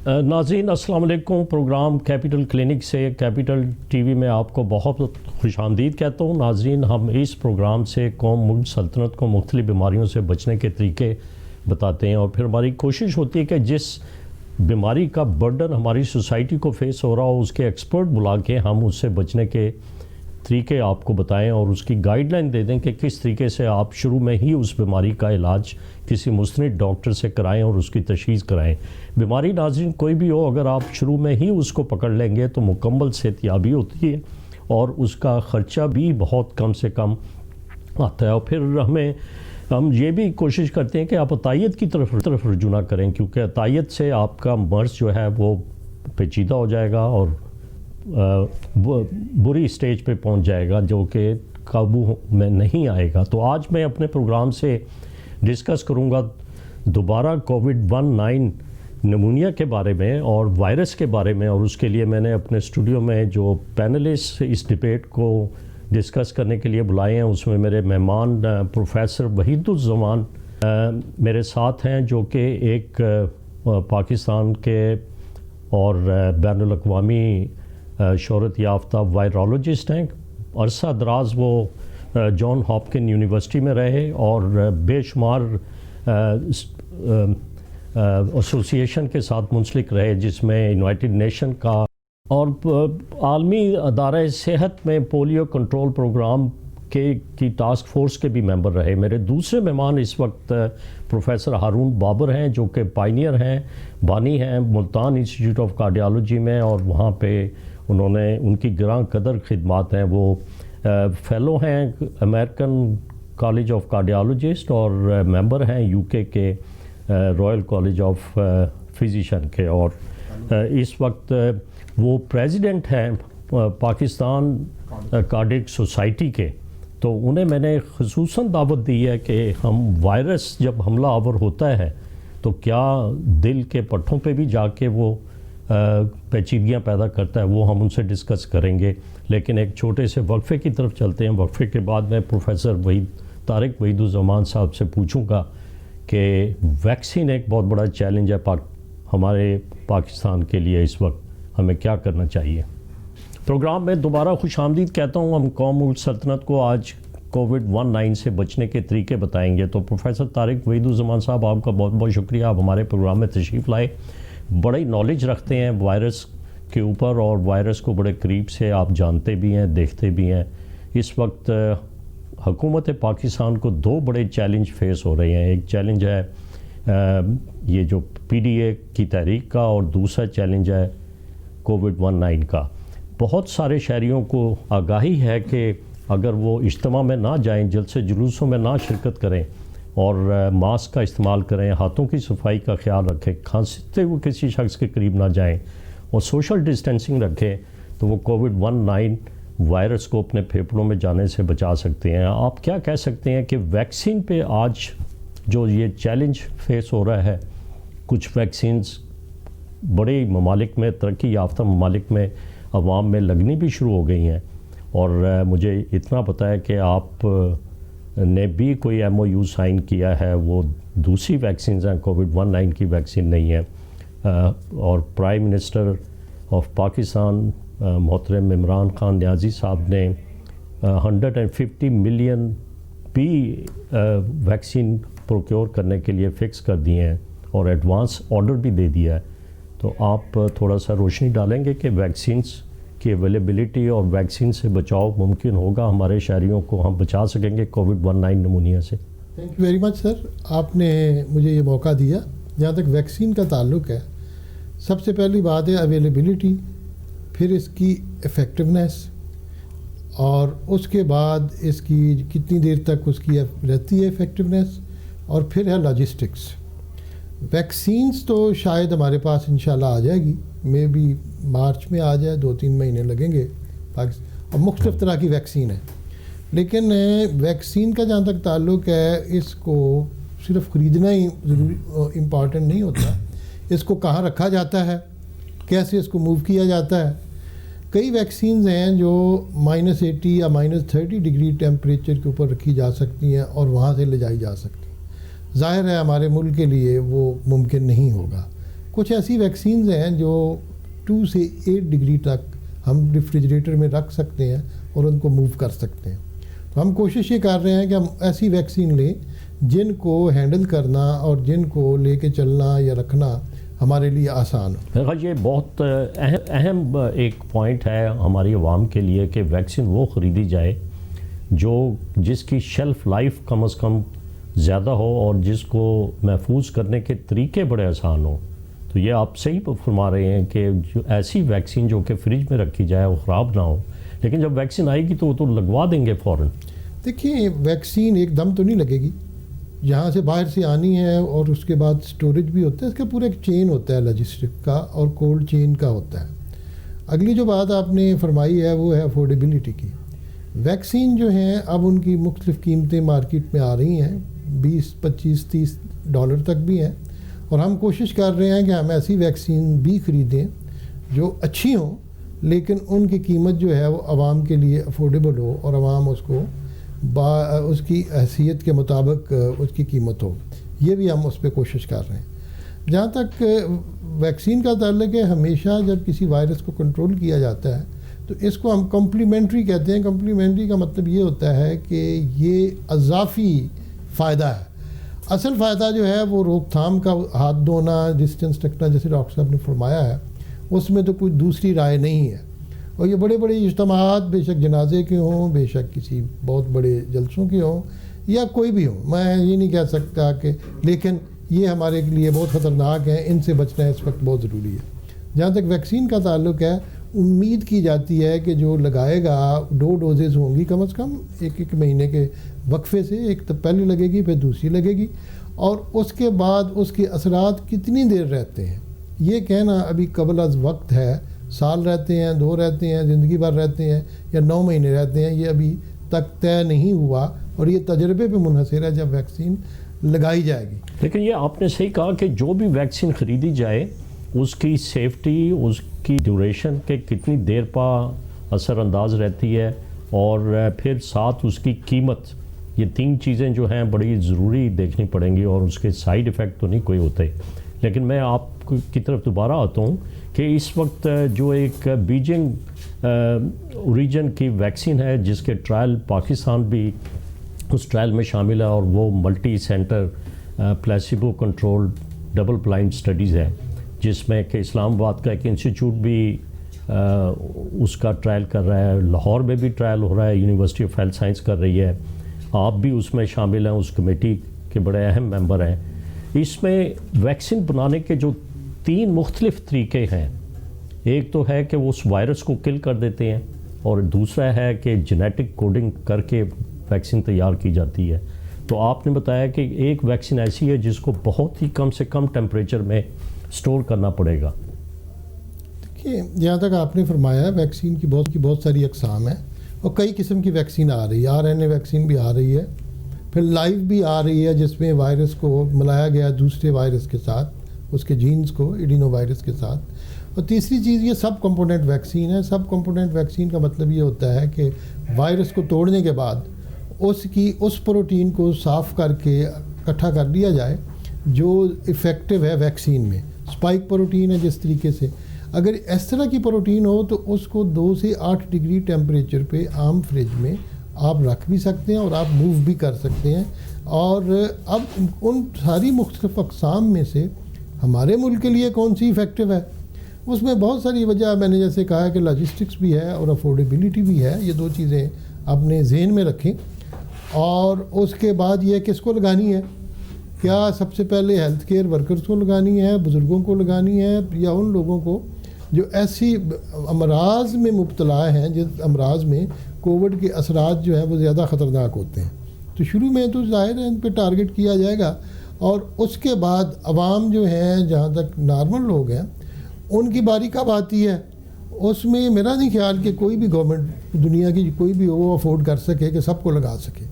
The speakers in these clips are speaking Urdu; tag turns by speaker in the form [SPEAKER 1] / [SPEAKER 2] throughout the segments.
[SPEAKER 1] ناظرین السلام علیکم. پروگرام کیپٹل کلینک سے کیپٹل ٹی وی میں آپ کو بہت خوش آمدید کہتا ہوں. ناظرین, ہم اس پروگرام سے قوم ملک سلطنت کو مختلف بیماریوں سے بچنے کے طریقے بتاتے ہیں, اور پھر ہماری کوشش ہوتی ہے کہ جس بیماری کا برڈن ہماری سوسائٹی کو فیس ہو رہا ہو اس کے ایکسپرٹ بلا کے ہم اس سے بچنے کے طریقے آپ کو بتائیں اور اس کی گائیڈ لائن دے دیں کہ کس طریقے سے آپ شروع میں ہی اس بیماری کا علاج کسی مستند ڈاکٹر سے کرائیں اور اس کی تشخیص کرائیں. بیماری ناظرین کوئی بھی ہو, اگر آپ شروع میں ہی اس کو پکڑ لیں گے تو مکمل صحت یابی ہوتی ہے اور اس کا خرچہ بھی بہت کم سے کم آتا ہے. اور پھر ہم یہ بھی کوشش کرتے ہیں کہ آپ عطائیت کی طرف رجوع نہ کریں, کیونکہ عطائیت سے آپ کا مرض جو ہے وہ پیچیدہ ہو جائے گا اور بری سٹیج پہ پہنچ جائے گا جو کہ قابو میں نہیں آئے گا. تو آج میں اپنے پروگرام سے ڈسکس کروں گا دوبارہ کووڈ-19 نمونیا کے بارے میں اور وائرس کے بارے میں, اور اس کے لیے میں نے اپنے اسٹوڈیو میں جو پینلسٹ اس ڈبیٹ کو ڈسکس کرنے کے لیے بلائے ہیں اس میں میرے مہمان پروفیسر وحید الزمان میرے ساتھ ہیں, جو کہ ایک پاکستان کے اور بین الاقوامی شہرت یافتہ وائرولوجسٹ ہیں. عرصہ دراز وہ جان ہاپکن یونیورسٹی میں رہے اور بے شمار ایسوسی ایشن کے ساتھ منسلک رہے, جس میں یونائٹڈ نیشن کا اور عالمی ادارہ صحت میں پولیو کنٹرول پروگرام کی ٹاسک فورس کے بھی ممبر رہے. میرے دوسرے مہمان اس وقت پروفیسر ہارون بابر ہیں, جو کہ پائنیئر ہیں, بانی ہیں ملتان انسٹیٹیوٹ آف کارڈیالوجی میں, اور وہاں پہ ان کی گراں قدر خدمات ہیں. وہ فیلو ہیں امریکن کالج آف کارڈیالوجسٹ اور ممبر ہیں یو کے رائل کالج آف فزیشین کے, اور اس وقت وہ پریزیڈنٹ ہیں پاکستان کارڈک سوسائٹی کے. تو انہیں میں نے خصوصاً دعوت دی ہے کہ ہم وائرس جب حملہ آور ہوتا ہے تو کیا دل کے پٹھوں پہ بھی جا کے وہ پیچیدگیاں پیدا کرتا ہے, وہ ہم ان سے ڈسکس کریں گے. لیکن ایک چھوٹے سے وقفے کی طرف چلتے ہیں. وقفے کے بعد میں پروفیسر طارق وحید الزمان صاحب سے پوچھوں گا کہ ویکسین ایک بہت بڑا چیلنج ہے ہمارے پاکستان کے لیے, اس وقت ہمیں کیا کرنا چاہیے. پروگرام میں دوبارہ خوش آمدید کہتا ہوں. ہم قوم ملک سلطنت کو آج کووڈ-19 سے بچنے کے طریقے بتائیں گے. تو پروفیسر طارق وحید الزمان صاحب, آپ کا بہت بہت شکریہ, آپ ہمارے پروگرام میں تشریف لائے. بڑی نالج رکھتے ہیں وائرس کے اوپر اور وائرس کو بڑے قریب سے آپ جانتے بھی ہیں, دیکھتے بھی ہیں. اس وقت حکومت پاکستان کو دو بڑے چیلنج فیس ہو رہے ہیں. ایک چیلنج ہے یہ جو PDA کی تحریک کا, اور دوسرا چیلنج ہے کووڈ-19 کا. بہت سارے شہریوں کو آگاہی ہے کہ اگر وہ اجتماع میں نہ جائیں, جلسے جلوسوں میں نہ شرکت کریں اور ماسک کا استعمال کریں, ہاتھوں کی صفائی کا خیال رکھیں, کھانستے ہوئے کسی شخص کے قریب نہ جائیں اور سوشل ڈسٹینسنگ رکھیں, تو وہ کووڈ-19 وائرس کو اپنے پھیپھڑوں میں جانے سے بچا سکتے ہیں. آپ کیا کہہ سکتے ہیں کہ ویکسین پہ آج جو یہ چیلنج فیس ہو رہا ہے, کچھ ویکسینز بڑے ممالک میں, ترقی یافتہ ممالک میں عوام میں لگنی بھی شروع ہو گئی ہیں, اور مجھے اتنا پتہ ہے کہ آپ نے بھی کوئی MOU سائن کیا ہے, وہ دوسری ویکسینز ہیں, کووڈ-19 کی ویکسین نہیں ہے. اور پرائم منسٹر آف پاکستان محترم عمران خان نیازی صاحب نے 150 ملین بھی ویکسین پروکیور کرنے کے لیے فکس کر دیے ہیں اور ایڈوانس آرڈر بھی دے دیا ہے. تو آپ تھوڑا سا روشنی ڈالیں گے کہ ویکسینز کی اویلیبلٹی اور ویکسین سے بچاؤ ممکن ہوگا, ہمارے شہریوں کو ہم بچا سکیں گے کووڈ-19 نمونیا سے.
[SPEAKER 2] تھینک یو ویری مچ سر, آپ نے مجھے یہ موقع دیا. جہاں تک ویکسین کا تعلق ہے, سب سے پہلی بات ہے اویلیبلٹی, پھر اس کی افیکٹونیس, اور اس کے بعد اس کی کتنی دیر تک اس کی رہتی ہے افیکٹونیس, اور پھر ہے لاجسٹکس. ویکسینز تو شاید ہمارے پاس انشاءاللہ آ جائے گی, مے بی مارچ میں آ جائے, 2-3 مہینے لگیں گے, اور مختلف طرح کی ویکسین ہے. لیکن ویکسین کا جہاں تک تعلق ہے, اس کو صرف خریدنا ہی ضروری امپورٹنٹ نہیں ہوتا, اس کو کہاں رکھا جاتا ہے, کیسے اس کو موو کیا جاتا ہے. کئی ویکسینز ہیں جو -80 یا -30 ڈگری ٹیمپریچر کے اوپر رکھی جا سکتی ہیں اور وہاں سے لے جائی جا سکتی ہیں. ظاہر ہے ہمارے ملک کے لیے وہ ممکن نہیں ہوگا. کچھ ایسی ویکسینز ہیں جو 2 سے 8 ڈگری تک ہم ریفریجریٹر میں رکھ سکتے ہیں اور ان کو موو کر سکتے ہیں. تو ہم کوشش یہ کر رہے ہیں کہ ہم ایسی ویکسین لیں جن کو ہینڈل کرنا اور جن کو لے کے چلنا یا رکھنا ہمارے لیے آسان ہو.
[SPEAKER 1] یہ بہت اہم ایک پوائنٹ ہے ہماری عوام کے لیے کہ ویکسین وہ خریدی جائے جس کی شیلف لائف کم از کم زیادہ ہو اور جس کو محفوظ کرنے کے طریقے بڑے آسان ہوں. تو یہ آپ صحیح فرما رہے ہیں کہ جو ایسی ویکسین جو کہ فریج میں رکھی جائے وہ خراب نہ ہو، لیکن جب ویکسین آئے گی تو وہ تو لگوا دیں گے فوراً.
[SPEAKER 2] دیکھیں ویکسین ایک دم تو نہیں لگے گی، یہاں سے باہر سے آنی ہے اور اس کے بعد سٹوریج بھی ہوتا ہے، اس کا پورا ایک چین ہوتا ہے لاجسٹک کا اور کولڈ چین کا ہوتا ہے. اگلی جو بات آپ نے فرمائی ہے وہ ہے افورڈیبلٹی کی. ویکسین جو ہیں اب ان کی مختلف قیمتیں مارکیٹ میں آ رہی ہیں، 20 25 30 ڈالر تک بھی ہیں، اور ہم کوشش کر رہے ہیں کہ ہم ایسی ویکسین بھی خریدیں جو اچھی ہوں لیکن ان کی قیمت جو ہے وہ عوام کے لیے افورڈیبل ہو اور عوام اس کو اس کی حیثیت کے مطابق اس کی قیمت ہو. یہ بھی ہم اس پہ کوشش کر رہے ہیں. جہاں تک ویکسین کا تعلق ہے، ہمیشہ جب کسی وائرس کو کنٹرول کیا جاتا ہے تو اس کو ہم کمپلیمنٹری کہتے ہیں. کمپلیمنٹری کا مطلب یہ ہوتا ہے کہ یہ اضافی فائدہ ہے. اصل فائدہ جو ہے وہ روک تھام کا، ہاتھ دھونا، ڈسٹینس رکھنا، جیسے ڈاکٹر صاحب نے فرمایا ہے، اس میں تو کوئی دوسری رائے نہیں ہے. اور یہ بڑے بڑے اجتماعات، بے شک جنازے کے ہوں، بے شک کسی بہت بڑے جلسوں کے ہوں یا کوئی بھی ہوں، میں یہ نہیں کہہ سکتا کہ، لیکن یہ ہمارے لیے بہت خطرناک ہیں، ان سے بچنا اس وقت بہت ضروری ہے. جہاں تک ویکسین کا تعلق ہے، امید کی جاتی ہے کہ جو لگائے گا 2 ڈوزز ہوں گی کم از کم ایک مہینے کے وقفے سے، ایک تو پہلی لگے گی پھر دوسری لگے گی، اور اس کے بعد اس کے اثرات کتنی دیر رہتے ہیں یہ کہنا ابھی قبل از وقت ہے. سال رہتے ہیں، 2 رہتے ہیں، زندگی بھر رہتے ہیں یا 9 مہینے رہتے ہیں، یہ ابھی تک طے نہیں ہوا اور یہ تجربے پہ منحصر ہے جب ویکسین لگائی جائے گی.
[SPEAKER 1] لیکن یہ آپ نے صحیح کہا کہ جو بھی ویکسین خریدی جائے اس کی سیفٹی، اس کی ڈیوریشن کے کتنی دیر پا اثر انداز رہتی ہے، اور پھر ساتھ اس کی قیمت، یہ 3 چیزیں جو ہیں بڑی ضروری دیکھنی پڑیں گی. اور اس کے سائیڈ ایفیکٹ تو نہیں کوئی ہوتے. لیکن میں آپ کی طرف دوبارہ آتا ہوں کہ اس وقت جو ایک بیجنگ اوریجن کی ویکسین ہے جس کے ٹرائل پاکستان بھی اس ٹرائل میں شامل ہے، اور وہ multi centre placebo control double blind studies ہے، جس میں کہ اسلام آباد کا ایک انسٹیٹیوٹ بھی اس کا ٹرائل کر رہا ہے، لاہور میں بھی ٹرائل ہو رہا ہے، یونیورسٹی آف ہیلتھ سائنس کر رہی ہے، آپ بھی اس میں شامل ہیں، اس کمیٹی کے بڑے اہم ممبر ہیں. اس میں ویکسین بنانے کے جو 3 مختلف طریقے ہیں، ایک تو ہے کہ وہ اس وائرس کو کل کر دیتے ہیں، اور دوسرا ہے کہ جینیٹک کوڈنگ کر کے ویکسین تیار کی جاتی ہے. تو آپ نے بتایا کہ ایک ویکسین ایسی ہے جس کو بہت ہی کم سے کم ٹیمپریچر میں سٹور کرنا پڑے گا.
[SPEAKER 2] دیکھیے جہاں تک آپ نے فرمایا ویکسین کی بہت ساری اقسام ہیں اور کئی قسم کی ویکسین آ رہی ہے. RNA ویکسین بھی آ رہی ہے، پھر لائیو بھی آ رہی ہے جس میں وائرس کو ملایا گیا دوسرے وائرس کے ساتھ، اس کے جینز کو ایڈینو وائرس کے ساتھ. اور تیسری چیز یہ سب کمپوننٹ ویکسین ہے. سب کمپوننٹ ویکسین کا مطلب یہ ہوتا ہے کہ وائرس کو توڑنے کے بعد اس پروٹین کو صاف کر کے اکٹھا کر لیا جائے جو افیکٹو ہے ویکسین میں. اسپائک پروٹین ہے جس طریقے سے، اگر اس طرح کی پروٹین ہو تو اس کو 2 سے 8 ڈگری ٹیمپریچر پہ عام فریج میں آپ رکھ بھی سکتے ہیں اور آپ موو بھی کر سکتے ہیں. اور اب ان ساری مختلف اقسام میں سے ہمارے ملک کے لیے کون سی افیکٹو ہے، اس میں بہت ساری وجہ، میں نے جیسے کہا کہ لاجسٹکس بھی ہے اور افورڈیبلٹی بھی ہے. یہ 2 چیزیں اپنے ذہن میں رکھیں. اور اس کے بعد یہ کس کو لگانی ہے، کیا سب سے پہلے ہیلتھ کیئر ورکرز کو لگانی ہے، بزرگوں کو لگانی ہے، یا ان لوگوں کو جو ایسی امراض میں مبتلا ہیں جس امراض میں کووڈ کے اثرات جو ہیں وہ زیادہ خطرناک ہوتے ہیں. تو شروع میں تو ظاہر ہے ان پہ ٹارگٹ کیا جائے گا، اور اس کے بعد عوام جو ہیں، جہاں تک نارمل لوگ ہیں، ان کی باری کب آتی ہے. اس میں میرا نہیں خیال کہ کوئی بھی گورنمنٹ دنیا کی کوئی بھی وہ افورڈ کر سکے کہ سب کو لگا سکے.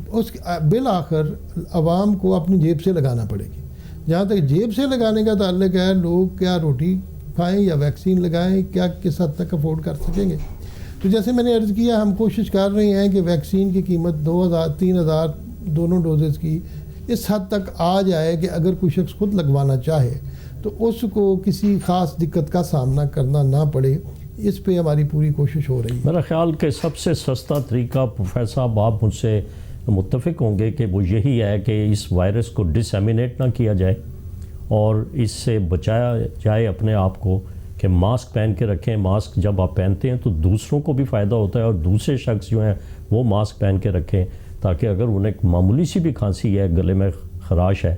[SPEAKER 2] اس بالآخر عوام کو اپنی جیب سے لگانا پڑے گی. جہاں تک جیب سے لگانے کا تعلق ہے، لوگ کیا روٹی کھائیں یا ویکسین لگائیں، کیا کس حد تک افورڈ کر سکیں گے. تو جیسے میں نے عرض کیا، ہم کوشش کر رہے ہیں کہ ویکسین کی قیمت 2000-3000 دونوں ڈوزز کی اس حد تک آ جائے کہ اگر کوئی شخص خود لگوانا چاہے تو اس کو کسی خاص دقت کا سامنا کرنا نہ پڑے، اس پہ ہماری پوری کوشش ہو رہی ہے۔
[SPEAKER 1] میرا خیال کہ سب سے سستا طریقہ پروفیسر صاحب آپ مجھ سے متفق ہوں گے کہ وہ یہی ہے کہ اس وائرس کو ڈسیمینیٹ نہ کیا جائے اور اس سے بچایا جائے اپنے آپ کو، کہ ماسک پہن کے رکھیں۔ ماسک جب آپ پہنتے ہیں تو دوسروں کو بھی فائدہ ہوتا ہے اور دوسرے شخص جو ہیں وہ ماسک پہن کے رکھیں، تاکہ اگر انہیں معمولی سی بھی کھانسی ہے، گلے میں خراش ہے،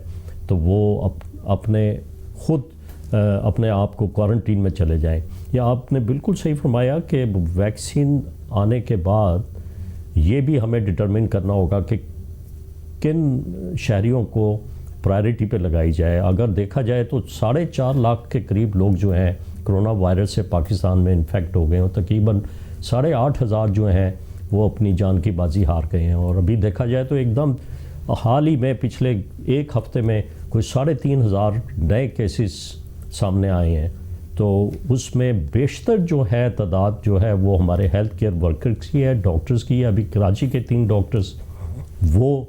[SPEAKER 1] تو وہ اپنے خود اپنے آپ کو کوارنٹین میں چلے جائیں۔ یا آپ نے بالکل صحیح فرمایا کہ ویکسین آنے کے بعد یہ بھی ہمیں ڈٹرمن کرنا ہوگا کہ کن شہریوں کو پرائرٹی پہ لگائی جائے۔ اگر دیکھا جائے تو 4.5 لاکھ کے قریب لوگ جو ہیں کرونا وائرس سے پاکستان میں انفیکٹ ہو گئے ہیں، تقریباً 8,500 جو ہیں وہ اپنی جان کی بازی ہار گئے ہیں، اور ابھی دیکھا جائے تو ایک دم حال ہی میں پچھلے ایک ہفتے میں کوئی 3,500 نئے کیسز سامنے آئے ہیں۔ تو اس میں بیشتر جو ہے تعداد جو ہے وہ ہمارے ہیلتھ کیئر ورکرز کی ہے، ڈاکٹرز کی ہے۔ ابھی کراچی کے 3 ڈاکٹرز وہ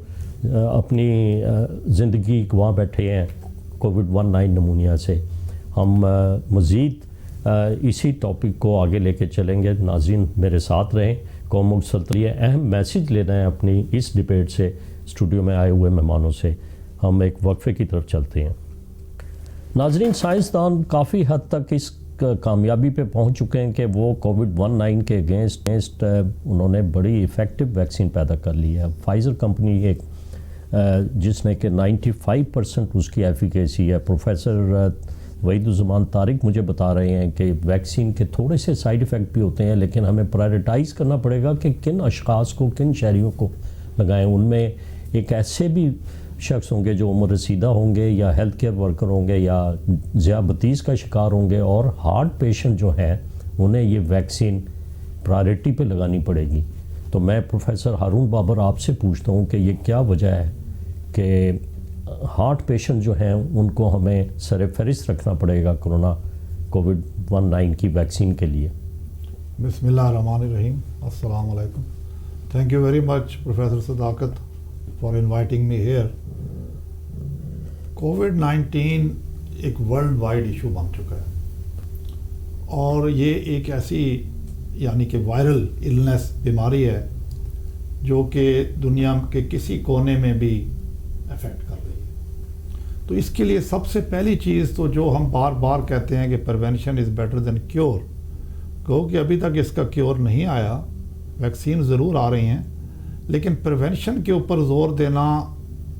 [SPEAKER 1] اپنی زندگی گنوا بیٹھے ہیں کووڈ-19 نمونیا سے۔ ہم مزید اسی ٹاپک کو آگے لے کے چلیں گے۔ ناظرین میرے ساتھ رہیں۔ قوم مسلسل یہ اہم میسیج لینا ہے اپنی اس ڈیبیٹ سے، اسٹوڈیو میں آئے ہوئے مہمانوں سے۔ ہم ایک وقفے کی طرف چلتے ہیں۔ ناظرین، سائنسدان کافی حد تک اس کامیابی پہ پہنچ چکے ہیں کہ وہ کووڈ-19 کے اگینسٹ انہوں نے بڑی ایفیکٹو ویکسین پیدا کر لی ہے۔ فائزر کمپنی ایک جس نے کہ 95% اس کی ایفیکیسی ہے۔ پروفیسر وحید الزمان طارق مجھے بتا رہے ہیں کہ ویکسین کے تھوڑے سے سائیڈ ایفیکٹ بھی ہوتے ہیں، لیکن ہمیں پرائرٹائز کرنا پڑے گا کہ کن اشخاص کو، کن شہریوں کو لگائیں۔ ان میں ایک ایسے بھی شخص ہوں گے جو عمر رسیدہ ہوں گے، یا ہیلتھ کیئر ورکر ہوں گے، یا ذیابطیس کا شکار ہوں گے، اور ہارٹ پیشنٹ جو ہیں انہیں یہ ویکسین پرائرٹی پہ لگانی پڑے گی۔ تو میں پروفیسر ہارون بابر آپ سے پوچھتا ہوں کہ یہ کیا وجہ ہے کہ ہارٹ پیشنٹ جو ہیں ان کو ہمیں سر فہرست رکھنا پڑے گا کرونا کووڈ-19 کی ویکسین کے لیے؟
[SPEAKER 3] بسم اللہ الرحمن الرحیم۔ السلام علیکم۔ Thank you very much professor Sadaqat for inviting me here. کووڈ-19 ایک ورلڈ وائڈ ایشو بن چکا ہے، اور یہ ایک ایسی یعنی کہ وائرل النس بیماری ہے جو کہ دنیا کے کسی کونے میں بھی افیکٹ کر رہی ہے۔ تو اس کے لیے سب سے پہلی چیز تو جو ہم بار بار کہتے ہیں کہ prevention is better than cure, کہو کہ ابھی تک اس کا کیور نہیں آیا، ویکسین ضرور آ رہی ہیں، لیکن پریونشن کے اوپر زور دینا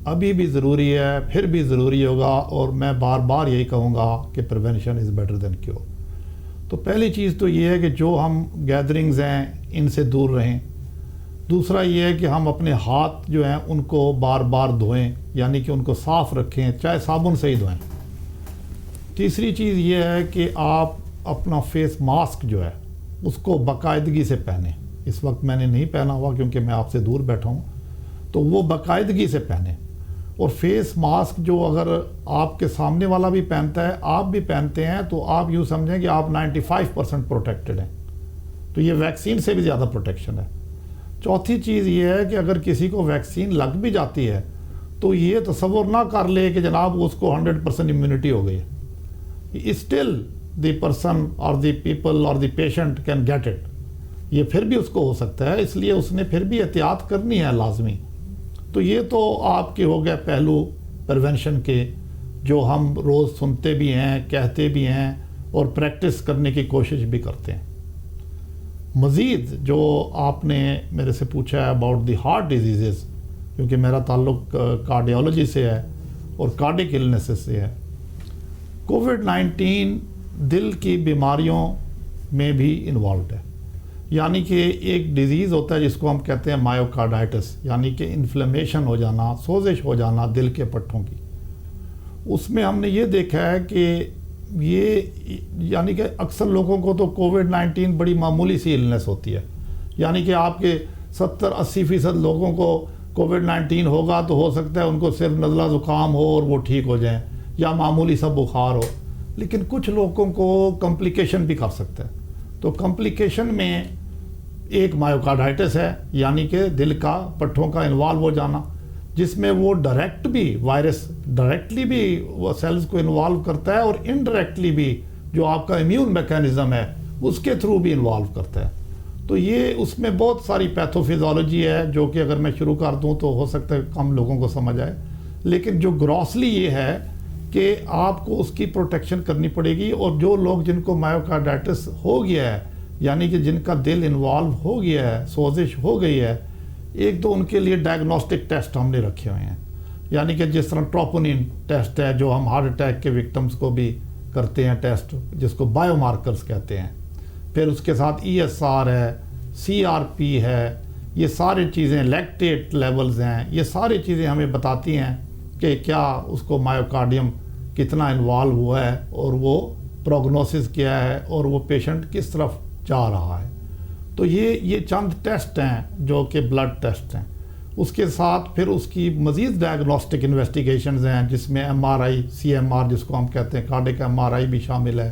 [SPEAKER 3] ابھی بھی ضروری ہے، پھر بھی ضروری ہوگا، اور میں بار بار یہی کہوں گا کہ prevention is better than cure. تو پہلی چیز تو یہ ہے کہ جو ہم گیدرنگز ہیں ان سے دور رہیں۔ دوسرا یہ ہے کہ ہم اپنے ہاتھ جو ہیں ان کو بار بار دھوئیں، یعنی کہ ان کو صاف رکھیں، چاہے صابن سے ہی دھوئیں۔ تیسری چیز یہ ہے کہ آپ اپنا فیس ماسک جو ہے اس کو باقاعدگی سے پہنیں۔ اس وقت میں نے نہیں پہنا ہوا کیونکہ میں آپ سے دور بیٹھا ہوں، تو وہ باقاعدگی سے پہنیں۔ اور فیس ماسک جو اگر آپ کے سامنے والا بھی پہنتا ہے، آپ بھی پہنتے ہیں، تو آپ یوں سمجھیں کہ آپ 95% پروٹیکٹڈ ہیں، تو یہ ویکسین سے بھی زیادہ پروٹیکشن ہے۔ چوتھی چیز یہ ہے کہ اگر کسی کو ویکسین لگ بھی جاتی ہے تو یہ تصور نہ کر لے کہ جناب اس کو 100% امیونٹی ہو گئی ہے۔ اسٹل دی پرسن اور دی پیپل اور the patient can get it, یہ پھر بھی اس کو ہو سکتا ہے، اس لیے اس نے پھر بھی احتیاط کرنی ہے لازمی۔ تو یہ تو آپ کے ہو گئے پہلو پریونشن کے، جو ہم روز سنتے بھی ہیں، کہتے بھی ہیں، اور پریکٹس کرنے کی کوشش بھی کرتے ہیں۔ مزید جو آپ نے میرے سے پوچھا ہے اباؤٹ دی ہارٹ ڈیزیزز، کیونکہ میرا تعلق کارڈیالوجی سے ہے اور کارڈک النیسز سے ہے، کووڈ-19 دل کی بیماریوں میں بھی انوالوڈ ہے۔ یعنی کہ ایک ڈیزیز ہوتا ہے جس کو ہم کہتے ہیں مائیوکارڈائٹس، یعنی کہ انفلیمیشن ہو جانا، سوزش ہو جانا دل کے پٹھوں کی۔ اس میں ہم نے یہ دیکھا ہے کہ یہ یعنی کہ اکثر لوگوں کو تو کووڈ-19 بڑی معمولی سی النس ہوتی ہے، یعنی کہ آپ کے 70-80% لوگوں کو کووڈ-19 ہوگا تو ہو سکتا ہے ان کو صرف نزلہ زکام ہو اور وہ ٹھیک ہو جائیں، یا معمولی سا بخار ہو، لیکن کچھ لوگوں کو کمپلیکیشن بھی کر سکتا ہے۔ تو کمپلیکیشن میں ایک مائیوکارڈائٹس ہے، یعنی کہ دل کا پٹھوں کا انوالو ہو جانا۔ جس میں وہ ڈائریکٹ بھی وائرس ڈائریکٹلی بھی وہ سیلز کو انوالو کرتا ہے اور انڈائریکٹلی بھی جو آپ کا امیون میکینزم ہے اس کے تھرو بھی انوالو کرتا ہے. تو یہ اس میں بہت ساری پیتھوفیزیولوجی ہے جو کہ اگر میں شروع کر دوں تو ہو سکتا ہے کم لوگوں کو سمجھ آئے, لیکن جو گراسلی یہ ہے کہ آپ کو اس کی پروٹیکشن کرنی پڑے گی. اور جو لوگ جن کو مائیوکارڈائٹس ہو گیا ہے, یعنی کہ جن کا دل انوالو ہو گیا ہے, سوزش ہو گئی ہے, ایک تو ان کے لیے ڈائگنوسٹک ٹیسٹ ہم نے رکھے ہوئے ہیں, یعنی کہ جس طرح ٹروپونین ٹیسٹ ہے جو ہم ہارٹ اٹیک کے وکٹمز کو بھی کرتے ہیں ٹیسٹ, جس کو بائیو مارکرز کہتے ہیں. پھر اس کے ساتھ ESR ہے, CRP ہے, یہ ساری چیزیں, لیکٹیٹ لیولز ہیں, یہ ساری چیزیں ہمیں بتاتی ہیں کہ کیا اس کو مائیوکارڈیم کتنا انوالو ہوا ہے اور وہ پروگنوسس کیا ہے اور وہ پیشنٹ کس طرف جا رہا ہے. تو یہ چند ٹیسٹ ہیں جو کہ بلڈ ٹیسٹ ہیں. اس کے ساتھ پھر اس کی مزید ڈائگنوسٹک انویسٹیگیشنز ہیں جس میں MRI CMR جس کو ہم کہتے ہیں کارڈک MRI بھی شامل ہے.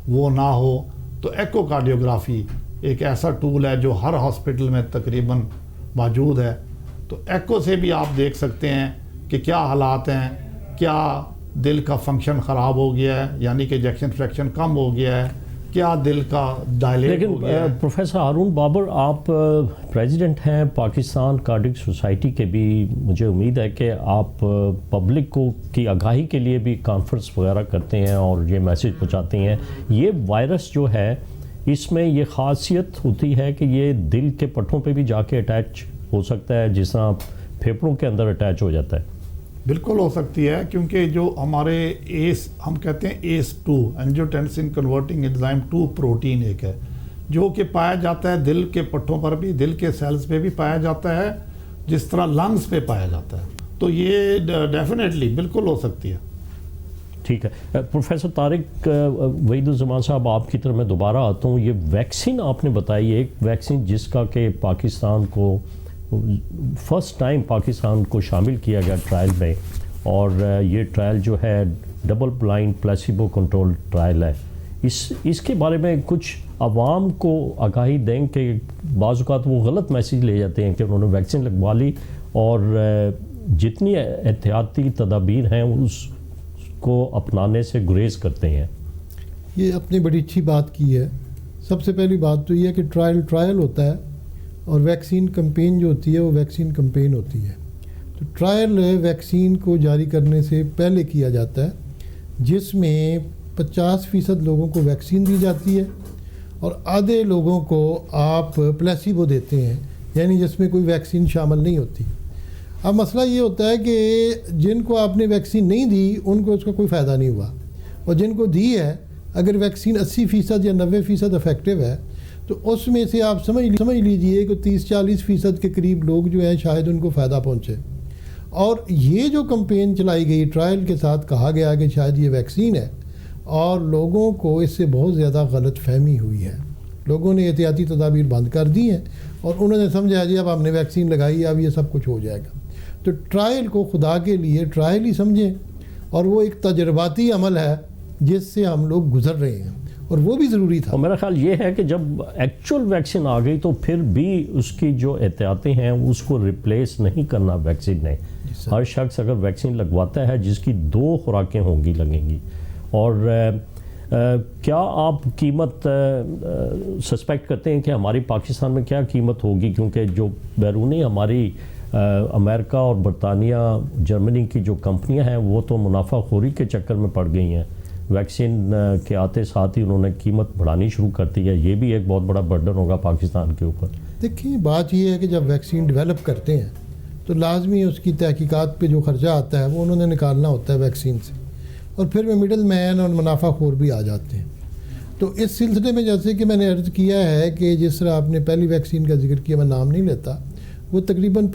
[SPEAKER 3] وہ نہ ہو تو ایکو کارڈیوگرافی ایک ایسا ٹول ہے جو ہر ہاسپٹل میں تقریباً موجود ہے. تو ایکو سے بھی آپ دیکھ سکتے ہیں کہ کیا حالات ہیں, کیا دل کا فنکشن خراب ہو گیا ہے, یعنی کہ ایجیکشن فریکشن کم ہو گیا ہے, کیا دل کا ڈائلیٹ ہو گیا ہے.
[SPEAKER 1] لیکن پروفیسر ہارون بابر, آپ پریزیڈنٹ ہیں پاکستان کارڈک سوسائٹی کے بھی, مجھے امید ہے کہ آپ پبلک کو کی آگاہی کے لیے بھی کانفرنس وغیرہ کرتے ہیں اور یہ میسج پہنچاتے ہیں. یہ وائرس جو ہے اس میں یہ خاصیت ہوتی ہے کہ یہ دل کے پٹھوں پہ بھی جا کے اٹیچ ہو سکتا ہے جس طرح پھیپھڑوں کے اندر اٹیچ ہو جاتا ہے.
[SPEAKER 3] بالکل ہو سکتی ہے, کیونکہ جو ہمارے ہم کہتے ہیں ACE2 اینجیوٹینسن کنورٹنگ انزائم 2 پروٹین ایک ہے جو کہ پایا جاتا ہے دل کے پٹھوں پر بھی, دل کے سیلز پہ بھی پایا جاتا ہے, جس طرح لنگز پہ پایا جاتا ہے. تو یہ ڈیفینیٹلی بالکل ہو سکتی ہے.
[SPEAKER 1] ٹھیک ہے. پروفیسر طارق وحید الزمان صاحب, آپ کی طرف میں دوبارہ آتا ہوں. یہ ویکسین آپ نے بتائی, ایک ویکسین جس کا کہ پاکستان کو فرسٹ ٹائم پاکستان کو شامل کیا گیا ٹرائل میں, اور یہ ٹرائل جو ہے double blind placebo control trial ہے. اس کے بارے میں کچھ عوام کو آگاہی دیں کہ بعض اوقات وہ غلط میسیج لے جاتے ہیں کہ انہوں نے ویکسین لگوا لی اور جتنی احتیاطی تدابیر ہیں اس کو اپنانے سے گریز کرتے ہیں.
[SPEAKER 2] یہ اپنی بڑی اچھی بات کی ہے. سب سے پہلی بات تو یہ ہے کہ ٹرائل ہوتا ہے اور ویکسین کمپین جو ہوتی ہے وہ ویکسین کمپین ہوتی ہے. تو ٹرائل ویکسین کو جاری کرنے سے پہلے کیا جاتا ہے جس میں 50% لوگوں کو ویکسین دی جاتی ہے اور آدھے لوگوں کو آپ پلیسیبو دیتے ہیں, یعنی جس میں کوئی ویکسین شامل نہیں ہوتی. اب مسئلہ یہ ہوتا ہے کہ جن کو آپ نے ویکسین نہیں دی ان کو اس کا کوئی فائدہ نہیں ہوا, اور جن کو دی ہے اگر ویکسین 80% یا 90% افیکٹو ہے تو اس میں سے آپ سمجھ لیجئے کہ 30-40% کے قریب لوگ جو ہیں شاید ان کو فائدہ پہنچے. اور یہ جو کمپین چلائی گئی ٹرائل کے ساتھ کہا گیا کہ شاید یہ ویکسین ہے, اور لوگوں کو اس سے بہت زیادہ غلط فہمی ہوئی ہے. لوگوں نے احتیاطی تدابیر بند کر دی ہیں اور انہوں نے سمجھا جی اب ہم نے ویکسین لگائی اب یہ سب کچھ ہو جائے گا. تو ٹرائل کو خدا کے لیے ٹرائل ہی سمجھیں, اور وہ ایک تجرباتی عمل ہے جس سے ہم لوگ گزر رہے ہیں, اور وہ بھی ضروری تھا.
[SPEAKER 1] اور میرا خیال یہ ہے کہ جب ایکچوئل ویکسین آ گئی تو پھر بھی اس کی جو احتیاطیں ہیں اس کو ریپلیس نہیں کرنا ویکسین نے. ہر شخص اگر ویکسین لگواتا ہے جس کی 2 خوراکیں ہوں گی لگیں گی. اور کیا آپ قیمت سسپیکٹ کرتے ہیں کہ ہماری پاکستان میں کیا قیمت ہوگی, کیونکہ جو بیرونی ہماری امریکہ اور برطانیہ جرمنی کی جو کمپنیاں ہیں وہ تو منافع خوری کے چکر میں پڑ گئی ہیں, ویکسین کے آتے ساتھ ہی انہوں نے قیمت بڑھانی شروع کر دی ہے. یہ بھی ایک بہت بڑا برڈن ہوگا پاکستان کے اوپر.
[SPEAKER 2] دیکھیں بات یہ ہے کہ جب ویکسین ڈیولپ کرتے ہیں تو لازمی اس کی تحقیقات پہ جو خرچہ آتا ہے وہ انہوں نے نکالنا ہوتا ہے ویکسین سے, اور پھر میں مڈل مین اور منافع خور بھی آ جاتے ہیں. تو اس سلسلے میں جیسے کہ میں نے عرض کیا ہے کہ جس طرح آپ نے پہلی ویکسین کا ذکر کیا, میں نام نہیں لیتا, وہ تقریباً